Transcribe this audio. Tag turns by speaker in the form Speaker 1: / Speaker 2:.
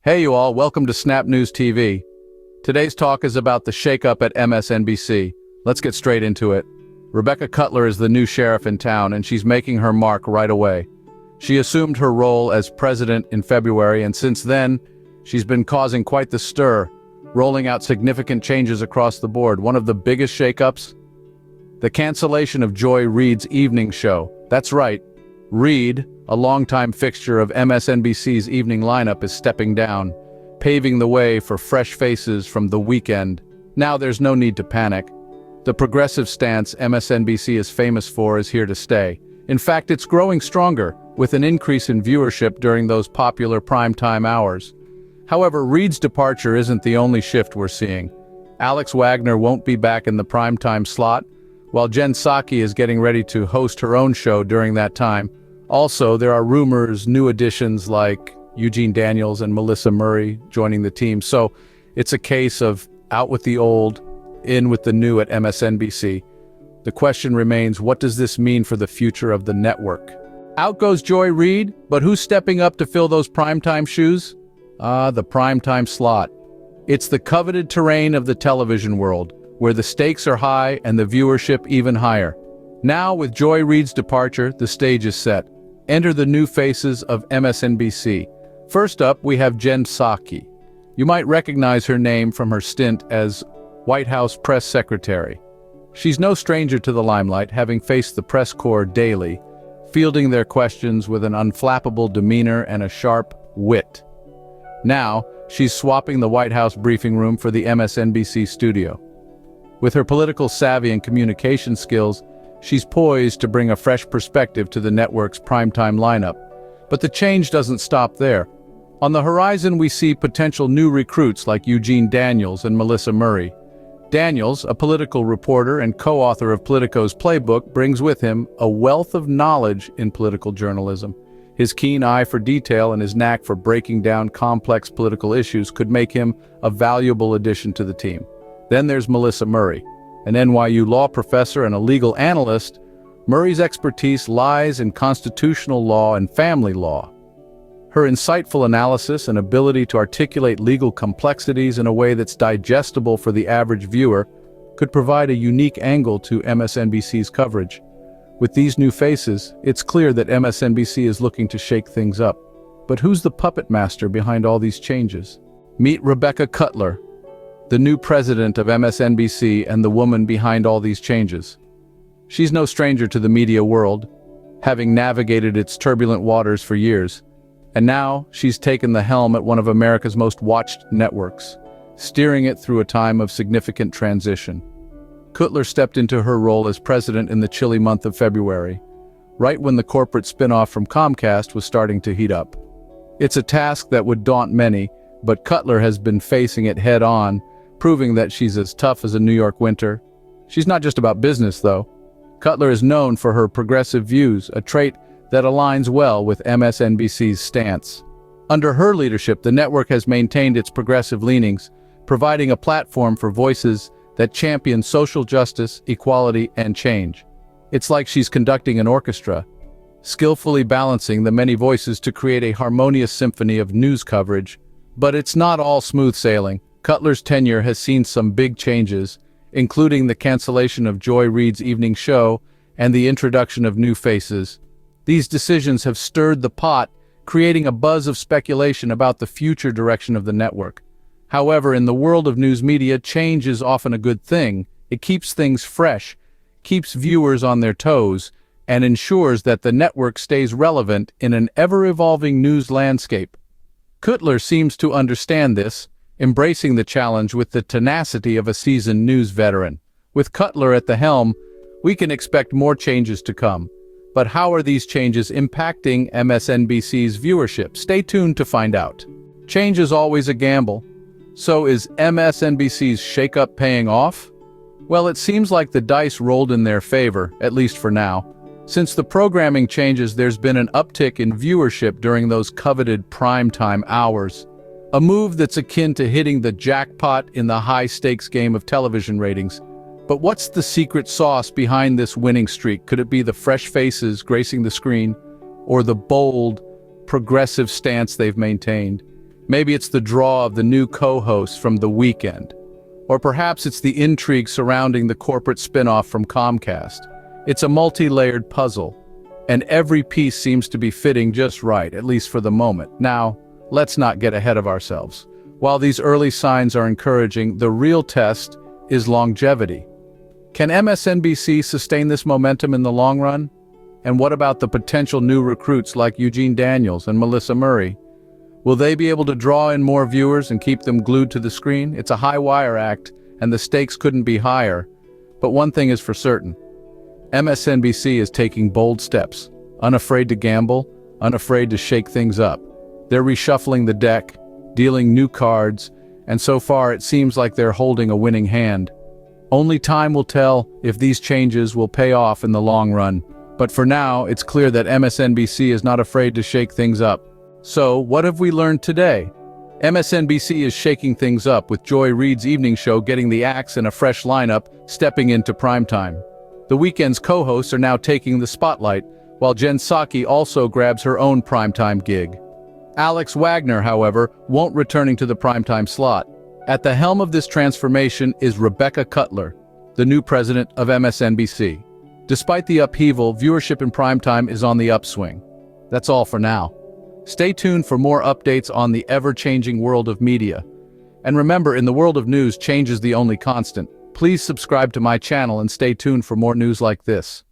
Speaker 1: Hey you all, welcome to Snap News TV. Today's talk is about the shakeup at MSNBC. Let's get straight into it. Rebecca Cutler is the new sheriff in town, and she's making her mark right away. She assumed her role as president in February, and since then, she's been causing quite the stir, rolling out significant changes across the board. One of the biggest shakeups? The cancellation of Joy Reid's evening show. That's right, Reid, a longtime fixture of MSNBC's evening lineup, is stepping down, paving the way for fresh faces from The Weekend. Now there's no need to panic. The progressive stance MSNBC is famous for is here to stay. In fact, it's growing stronger, with an increase in viewership during those popular primetime hours. However, Reid's departure isn't the only shift we're seeing. Alex Wagner won't be back in the primetime slot, while Jen Psaki is getting ready to host her own show during that time. Also, there are rumors, new additions like Eugene Daniels and Melissa Murray joining the team. So it's a case of out with the old, in with the new at MSNBC. The question remains, what does this mean for the future of the network? Out goes Joy Reid, but who's stepping up to fill those primetime shoes? The primetime slot. It's the coveted terrain of the television world, where the stakes are high and the viewership even higher. Now, with Joy Reid's departure, the stage is set. Enter the new faces of MSNBC. First up, we have Jen Psaki. You might recognize her name from her stint as White House press secretary. She's no stranger to the limelight, having faced the press corps daily, fielding their questions with an unflappable demeanor and a sharp wit. Now, she's swapping the White House briefing room for the MSNBC studio. With her political savvy and communication skills, she's poised to bring a fresh perspective to the network's primetime lineup. But the change doesn't stop there. On the horizon, we see potential new recruits like Eugene Daniels and Melissa Murray. Daniels, a political reporter and co-author of Politico's playbook, brings with him a wealth of knowledge in political journalism. His keen eye for detail and his knack for breaking down complex political issues could make him a valuable addition to the team. Then there's Melissa Murray. An NYU law professor and a legal analyst, Murray's expertise lies in constitutional law and family law. Her insightful analysis and ability to articulate legal complexities in a way that's digestible for the average viewer could provide a unique angle to MSNBC's coverage. With these new faces, it's clear that MSNBC is looking to shake things up. But who's the puppet master behind all these changes? Meet Rebecca Cutler, the new president of MSNBC and the woman behind all these changes. She's no stranger to the media world, having navigated its turbulent waters for years. And now, she's taken the helm at one of America's most watched networks, steering it through a time of significant transition. Cutler stepped into her role as president in the chilly month of February, right when the corporate spinoff from Comcast was starting to heat up. It's a task that would daunt many, but Cutler has been facing it head-on, proving that she's as tough as a New York winter. She's not just about business, though. Cutler is known for her progressive views, a trait that aligns well with MSNBC's stance. Under her leadership, the network has maintained its progressive leanings, providing a platform for voices that champion social justice, equality, and change. It's like she's conducting an orchestra, skillfully balancing the many voices to create a harmonious symphony of news coverage. But it's not all smooth sailing. Cutler's tenure has seen some big changes, including the cancellation of Joy Reid's evening show and the introduction of new faces. These decisions have stirred the pot, creating a buzz of speculation about the future direction of the network. However, in the world of news media, change is often a good thing. It keeps things fresh, keeps viewers on their toes, and ensures that the network stays relevant in an ever-evolving news landscape. Cutler seems to understand this, embracing the challenge with the tenacity of a seasoned news veteran. With Cutler at the helm, we can expect more changes to come. But how are these changes impacting MSNBC's viewership? Stay tuned to find out. Change is always a gamble. So is MSNBC's shakeup paying off? Well, it seems like the dice rolled in their favor, at least for now. Since the programming changes, there's been an uptick in viewership during those coveted primetime hours. A move that's akin to hitting the jackpot in the high-stakes game of television ratings. But what's the secret sauce behind this winning streak? Could it be the fresh faces gracing the screen, or the bold, progressive stance they've maintained? Maybe it's the draw of the new co-host from The Weekend. Or perhaps it's the intrigue surrounding the corporate spin-off from Comcast. It's a multi-layered puzzle, and every piece seems to be fitting just right, at least for the moment. Now, let's not get ahead of ourselves. While these early signs are encouraging, the real test is longevity. Can MSNBC sustain this momentum in the long run? And what about the potential new recruits like Eugene Daniels and Melissa Murray? Will they be able to draw in more viewers and keep them glued to the screen? It's a high-wire act, and the stakes couldn't be higher. But one thing is for certain. MSNBC is taking bold steps, unafraid to gamble, unafraid to shake things up. They're reshuffling the deck, dealing new cards, and so far it seems like they're holding a winning hand. Only time will tell if these changes will pay off in the long run. But for now, it's clear that MSNBC is not afraid to shake things up. So, what have we learned today? MSNBC is shaking things up, with Joy Reid's evening show getting the axe and a fresh lineup stepping into primetime. The Weekend's co-hosts are now taking the spotlight, while Jen Psaki also grabs her own primetime gig. Alex Wagner, however, won't returning to the primetime slot. At the helm of this transformation is Rebecca Cutler, the new president of MSNBC. Despite the upheaval, viewership in primetime is on the upswing. That's all for now. Stay tuned for more updates on the ever-changing world of media. And remember, in the world of news, change is the only constant. Please subscribe to my channel and stay tuned for more news like this.